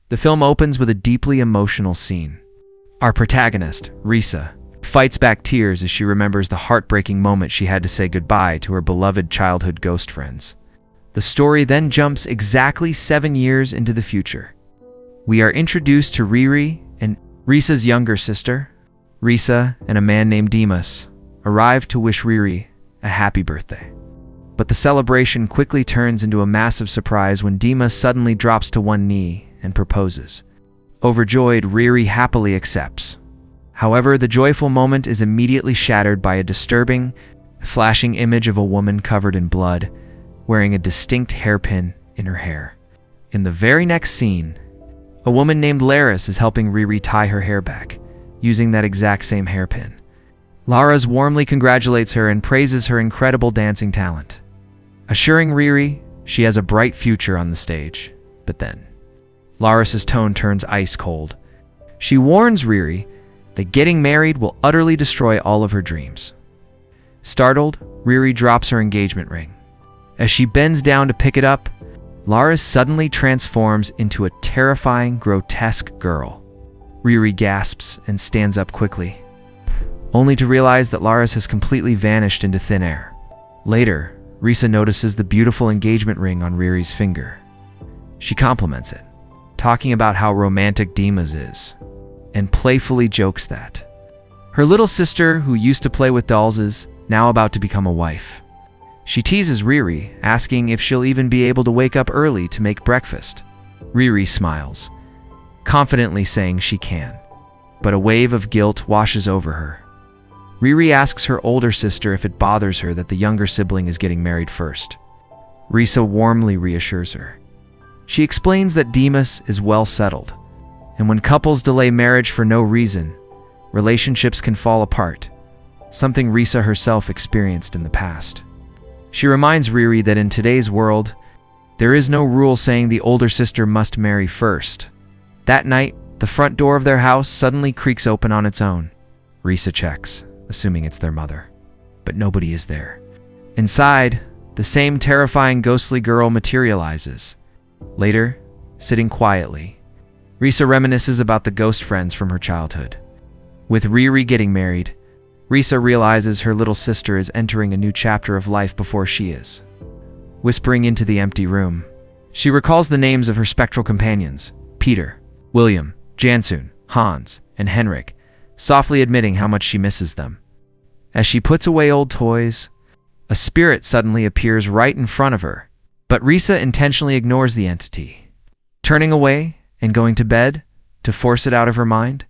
The film opens with a deeply emotional scene. Our protagonist, Risa, fights back tears as she remembers the heartbreaking moment she had to say goodbye to her beloved childhood ghost friends. The story then jumps exactly 7 years into the future. We are introduced to Riri and Risa's younger sister. Risa and a man named Dimas arrive to wish Riri a happy birthday. But the celebration quickly turns into a massive surprise when Dimas suddenly drops to one knee and proposes. Overjoyed, Riri happily accepts. However, the joyful moment is immediately shattered by a disturbing, flashing image of a woman covered in blood, wearing a distinct hairpin in her hair. In the very next scene, a woman named Laris is helping Riri tie her hair back, using that exact same hairpin. Laris warmly congratulates her and praises her incredible dancing talent, assuring Riri she has a bright future on the stage. But then, Laris's tone turns ice cold. She warns Riri that getting married will utterly destroy all of her dreams. Startled, Riri drops her engagement ring. As she bends down to pick it up, Laris suddenly transforms into a terrifying, grotesque girl. Riri gasps and stands up quickly, only to realize that Laris has completely vanished into thin air. Later, Risa notices the beautiful engagement ring on Riri's finger. She compliments it, talking about how romantic Dimas is, and playfully jokes that her little sister, who used to play with dolls, is now about to become a wife. She teases Riri, asking if she'll even be able to wake up early to make breakfast. Riri smiles, confidently saying she can, but a wave of guilt washes over her. Riri asks her older sister if it bothers her that the younger sibling is getting married first. Risa warmly reassures her. She explains that Dimas is well settled, and when couples delay marriage for no reason, relationships can fall apart, something Risa herself experienced in the past. She reminds Riri that in today's world, there is no rule saying the older sister must marry first. That night, the front door of their house suddenly creaks open on its own. Risa checks, assuming it's their mother, but nobody is there. Inside, the same terrifying ghostly girl materializes. Later, sitting quietly, Risa reminisces about the ghost friends from her childhood. With Riri getting married, Risa realizes her little sister is entering a new chapter of life before she is. Whispering into the empty room, she recalls the names of her spectral companions, Peter, William, Jansun, Hans, and Henrik, softly admitting how much she misses them. As she puts away old toys, a spirit suddenly appears right in front of her, but Risa intentionally ignores the entity, turning away and going to bed to force it out of her mind.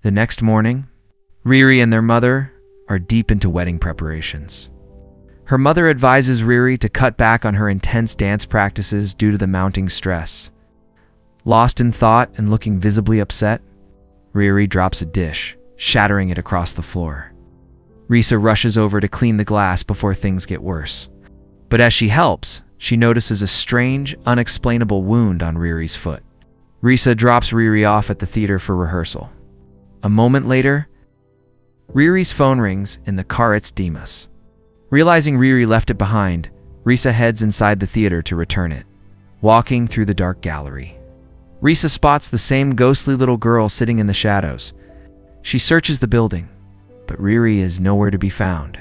The next morning, Riri and their mother are deep into wedding preparations. Her mother advises Riri to cut back on her intense dance practices due to the mounting stress. Lost in thought and looking visibly upset, Riri drops a dish, shattering it across the floor. Risa rushes over to clean the glass before things get worse. But as she helps, she notices a strange, unexplainable wound on Riri's foot. Risa drops Riri off at the theater for rehearsal. A moment later, Riri's phone rings in the car. It's Dimas. Realizing Riri left it behind, Risa heads inside the theater to return it. Walking through the dark gallery, Risa spots the same ghostly little girl sitting in the shadows. She searches the building, but Riri is nowhere to be found.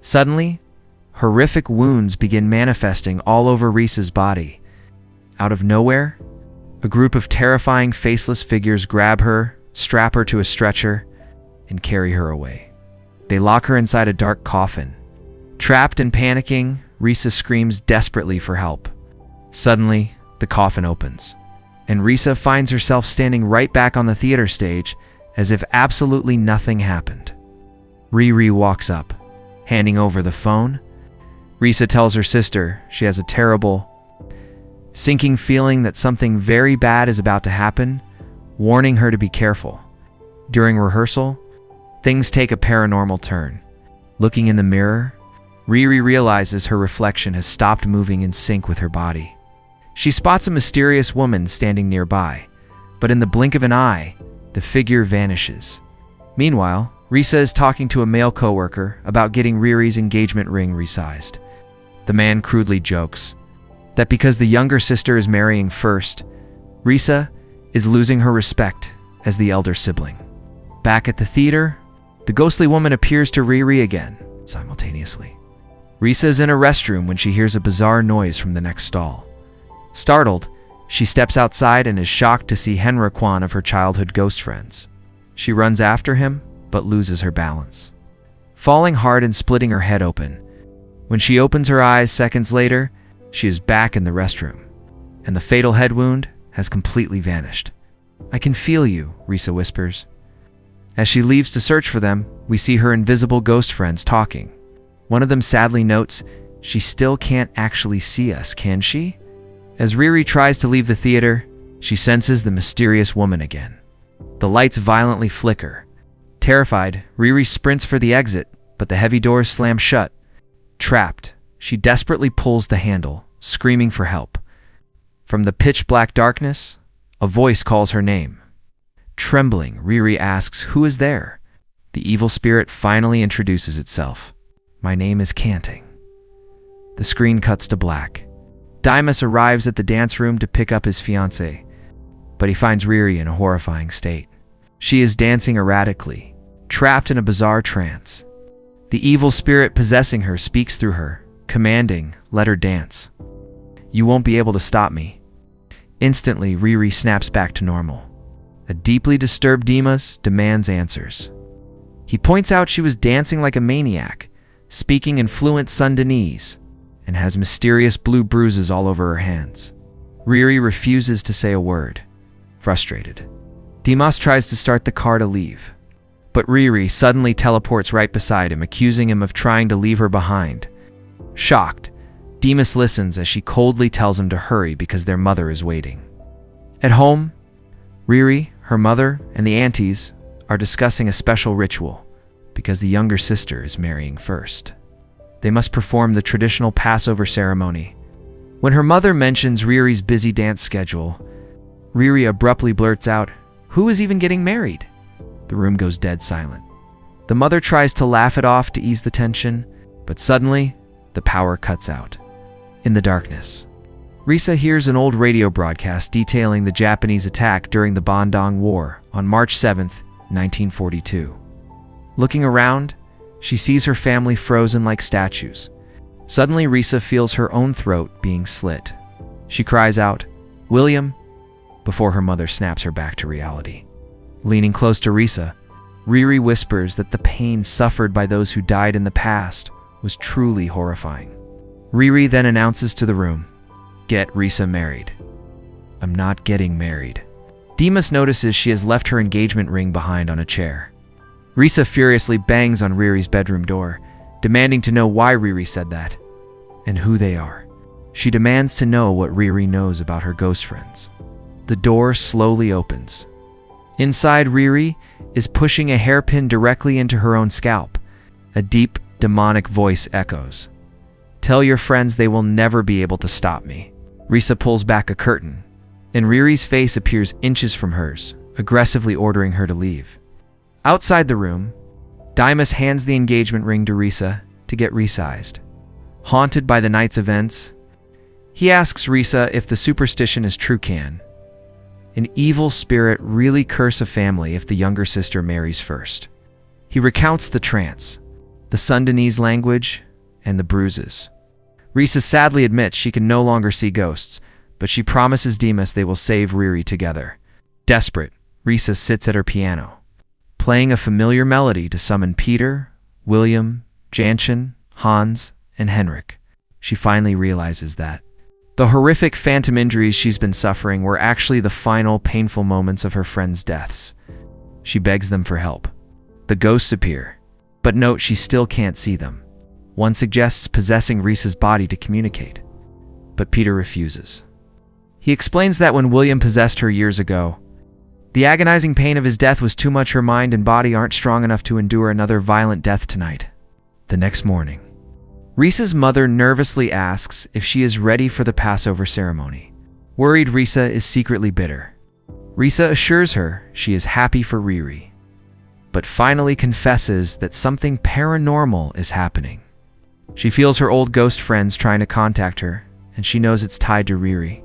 Suddenly, horrific wounds begin manifesting all over Risa's body. Out of nowhere, a group of terrifying faceless figures grab her, strap her to a stretcher, and carry her away. They lock her inside a dark coffin. Trapped and panicking, Risa screams desperately for help. Suddenly, the coffin opens, and Risa finds herself standing right back on the theater stage as if absolutely nothing happened. Riri walks up, handing over the phone. Risa tells her sister she has a terrible, sinking feeling that something very bad is about to happen, warning her to be careful. During rehearsal, things take a paranormal turn. Looking in the mirror, Riri realizes her reflection has stopped moving in sync with her body. She spots a mysterious woman standing nearby, but in the blink of an eye, the figure vanishes. Meanwhile, Risa is talking to a male coworker about getting Riri's engagement ring resized. The man crudely jokes that because the younger sister is marrying first, Risa is losing her respect as the elder sibling. Back at the theater, the ghostly woman appears to Riri again, simultaneously. Risa is in a restroom when she hears a bizarre noise from the next stall. Startled, she steps outside and is shocked to see Henrik Kwan of her childhood ghost friends. She runs after him, but loses her balance, falling hard and splitting her head open. When she opens her eyes seconds later, she is back in the restroom, and the fatal head wound has completely vanished. "I can feel you," Risa whispers. As she leaves to search for them, we see her invisible ghost friends talking. One of them sadly notes, "She still can't actually see us, can she?" As Riri tries to leave the theater, she senses the mysterious woman again. The lights violently flicker. Terrified, Riri sprints for the exit, but the heavy doors slam shut. Trapped, she desperately pulls the handle, screaming for help. From the pitch-black darkness, a voice calls her name. Trembling, Riri asks, "Who is there?" The evil spirit finally introduces itself. "My name is Canting." The screen cuts to black. Dimas arrives at the dance room to pick up his fiancée, but he finds Riri in a horrifying state. She is dancing erratically, trapped in a bizarre trance. The evil spirit possessing her speaks through her, commanding, "Let her dance. You won't be able to stop me." Instantly, Riri snaps back to normal. A deeply disturbed Dimas demands answers. He points out she was dancing like a maniac, speaking in fluent Sundanese, and has mysterious blue bruises all over her hands. Riri refuses to say a word, frustrated. Dimas tries to start the car to leave, but Riri suddenly teleports right beside him, accusing him of trying to leave her behind. Shocked, Dimas listens as she coldly tells him to hurry because their mother is waiting. At home, Riri, her mother, and the aunties are discussing a special ritual because the younger sister is marrying first. They must perform the traditional Passover ceremony. When her mother mentions Riri's busy dance schedule, Riri abruptly blurts out, "Who is even getting married?" The room goes dead silent. The mother tries to laugh it off to ease the tension, but suddenly, the power cuts out. In the darkness, Risa hears an old radio broadcast detailing the Japanese attack during the Bandung War on March 7, 1942. Looking around, she sees her family frozen like statues. Suddenly, Risa feels her own throat being slit. She cries out, "William," before her mother snaps her back to reality. Leaning close to Risa, Riri whispers that the pain suffered by those who died in the past was truly horrifying. Riri then announces to the room, "Get Risa married." "I'm not getting married." Dimas notices she has left her engagement ring behind on a chair. Risa furiously bangs on Riri's bedroom door, demanding to know why Riri said that, and who they are. She demands to know what Riri knows about her ghost friends. The door slowly opens. Inside, Riri is pushing a hairpin directly into her own scalp. A deep, demonic voice echoes, "Tell your friends they will never be able to stop me." Risa pulls back a curtain, and Riri's face appears inches from hers, aggressively ordering her to leave. Outside the room, Dimas hands the engagement ring to Risa to get resized. Haunted by the night's events, he asks Risa if the superstition is true. Can an evil spirit really curse a family if the younger sister marries first? He recounts the trance, the Sundanese language, and the bruises. Risa sadly admits she can no longer see ghosts, but she promises Dimas they will save Riri together. Desperate, Risa sits at her piano, playing a familiar melody to summon Peter, William, Janchen, Hans, and Henrik. She finally realizes that the horrific phantom injuries she's been suffering were actually the final painful moments of her friends' deaths. She begs them for help. The ghosts appear, but note she still can't see them. One suggests possessing Risa's body to communicate, but Peter refuses. He explains that when William possessed her years ago, the agonizing pain of his death was too much. Her mind and body aren't strong enough to endure another violent death tonight. The next morning, Risa's mother nervously asks if she is ready for the Passover ceremony. Worried, Risa is secretly bitter. Risa assures her she is happy for Riri, but finally confesses that something paranormal is happening. She feels her old ghost friends trying to contact her, and she knows it's tied to Riri.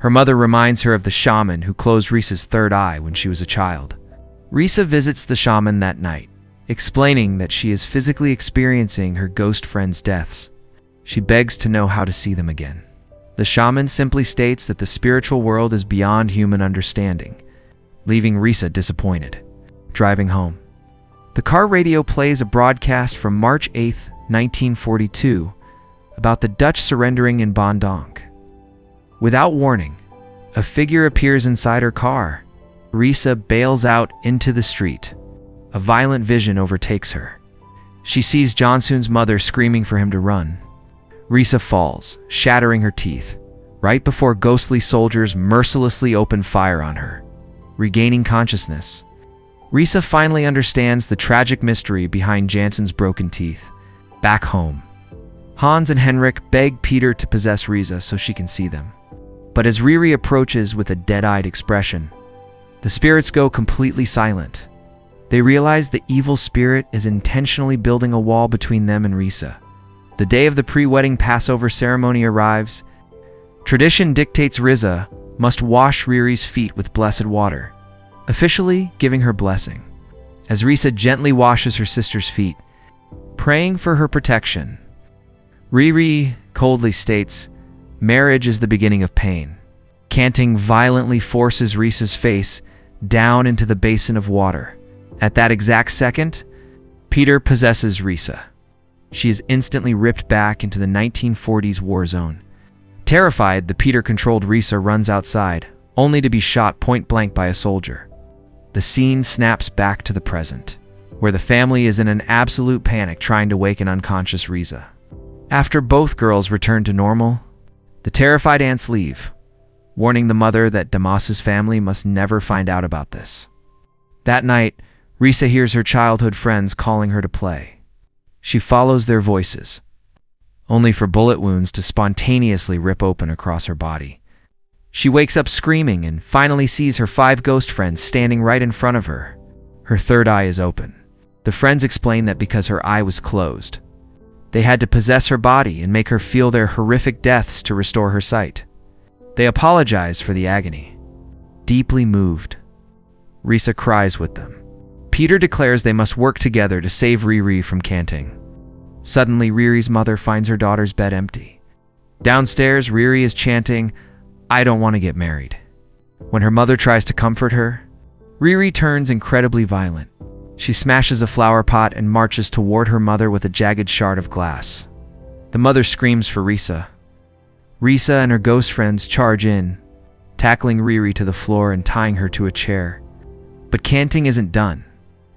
Her mother reminds her of the shaman who closed Risa's third eye when she was a child. Risa visits the shaman that night, explaining that she is physically experiencing her ghost friends' deaths. She begs to know how to see them again. The shaman simply states that the spiritual world is beyond human understanding, leaving Risa disappointed. Driving home, the car radio plays a broadcast from March 8, 1942, about the Dutch surrendering in Bandung. Without warning, a figure appears inside her car. Risa bails out into the street. A violent vision overtakes her. She sees Johnsoon's mother screaming for him to run. Risa falls, shattering her teeth, right before ghostly soldiers mercilessly open fire on her. Regaining consciousness, Risa finally understands the tragic mystery behind Jansen's broken teeth. Back home, Hans and Henrik beg Peter to possess Risa so she can see them. But as Riri approaches with a dead-eyed expression, the spirits go completely silent. They realize the evil spirit is intentionally building a wall between them and Risa. The day of the pre-wedding Passover ceremony arrives. Tradition dictates Risa must wash Riri's feet with blessed water, officially giving her blessing. As Risa gently washes her sister's feet, praying for her protection, Riri coldly states, "Marriage is the beginning of pain." Canting violently forces Risa's face down into the basin of water. At that exact second, Peter possesses Risa. She is instantly ripped back into the 1940s war zone. Terrified, the Peter-controlled Risa runs outside, only to be shot point-blank by a soldier. The scene snaps back to the present, where the family is in an absolute panic trying to wake an unconscious Risa. After both girls return to normal, the terrified aunts leave, warning the mother that Damas's family must never find out about this. That night, Risa hears her childhood friends calling her to play. She follows their voices, only for bullet wounds to spontaneously rip open across her body. She wakes up screaming and finally sees her 5 ghost friends standing right in front of her. Her third eye is open. The friends explain that because her eye was closed, they had to possess her body and make her feel their horrific deaths to restore her sight. They apologize for the agony. Deeply moved, Risa cries with them. Peter declares they must work together to save Riri from canting. Suddenly, Riri's mother finds her daughter's bed empty. Downstairs, Riri is chanting, "I don't want to get married." When her mother tries to comfort her, Riri turns incredibly violent. She smashes a flower pot and marches toward her mother with a jagged shard of glass. The mother screams for Risa. Risa and her ghost friends charge in, tackling Riri to the floor and tying her to a chair. But canting isn't done.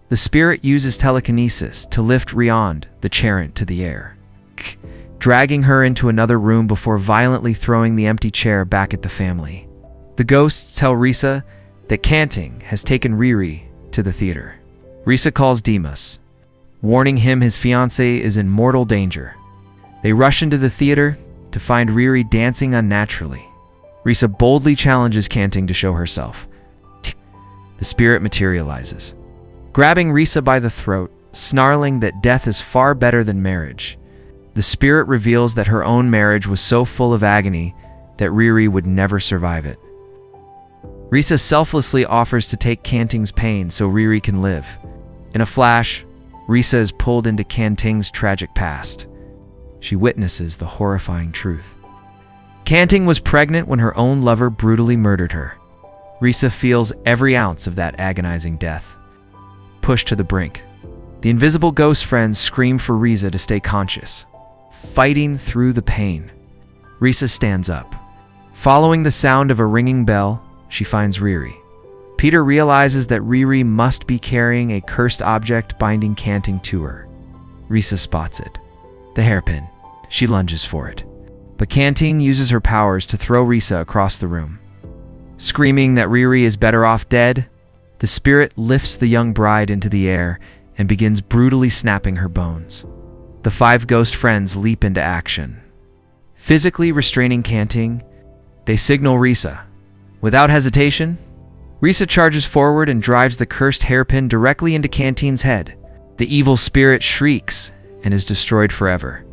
The spirit uses telekinesis to lift Riand, the Charent, to the air, dragging her into another room before violently throwing the empty chair back at the family. The ghosts tell Risa that canting has taken Riri to the theater. Risa calls Dimas, warning him his fiancée is in mortal danger. They rush into the theater to find Riri dancing unnaturally. Risa boldly challenges canting to show herself. The spirit materializes, grabbing Risa by the throat, snarling that death is far better than marriage. The spirit reveals that her own marriage was so full of agony that Riri would never survive it. Risa selflessly offers to take Canting's pain so Riri can live. In a flash, Risa is pulled into Canting's tragic past. She witnesses the horrifying truth. Canting was pregnant when her own lover brutally murdered her. Risa feels every ounce of that agonizing death. Pushed to the brink, the invisible ghost friends scream for Risa to stay conscious. Fighting through the pain, Risa stands up. Following the sound of a ringing bell, she finds Riri. Peter realizes that Riri must be carrying a cursed object binding Canting to her. Risa spots it. The hairpin. She lunges for it. But Canting uses her powers to throw Risa across the room. Screaming that Riri is better off dead, the spirit lifts the young bride into the air and begins brutally snapping her bones. The 5 ghost friends leap into action. Physically restraining Canting, they signal Risa. Without hesitation, Risa charges forward and drives the cursed hairpin directly into Canting's head. The evil spirit shrieks and is destroyed forever.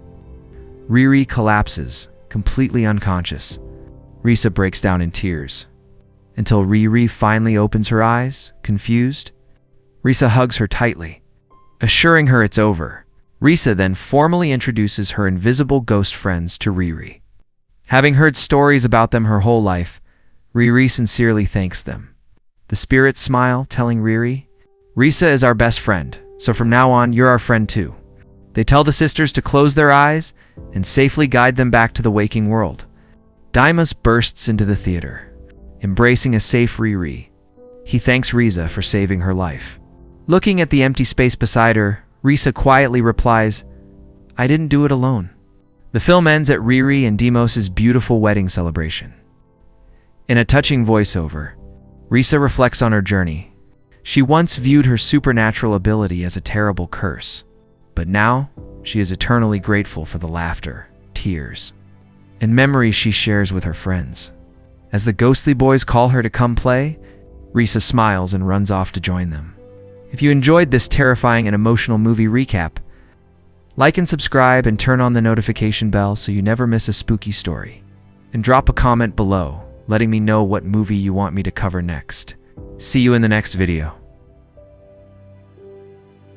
Riri collapses, completely unconscious. Risa breaks down in tears, until Riri finally opens her eyes, confused. Risa hugs her tightly, assuring her it's over. Risa then formally introduces her invisible ghost friends to Riri. Having heard stories about them her whole life, Riri sincerely thanks them. The spirits smile, telling Riri, "Risa is our best friend, so from now on, you're our friend too." They tell the sisters to close their eyes and safely guide them back to the waking world. Dimas bursts into the theater, embracing a safe Riri. He thanks Risa for saving her life. Looking at the empty space beside her, Risa quietly replies, "I didn't do it alone." The film ends at Riri and Dimos' beautiful wedding celebration. In a touching voiceover, Risa reflects on her journey. She once viewed her supernatural ability as a terrible curse, but now she is eternally grateful for the laughter, tears, and memories she shares with her friends. As the ghostly boys call her to come play, Risa smiles and runs off to join them. If you enjoyed this terrifying and emotional movie recap, like and subscribe and turn on the notification bell so you never miss a spooky story. And drop a comment below, letting me know what movie you want me to cover next. See you in the next video.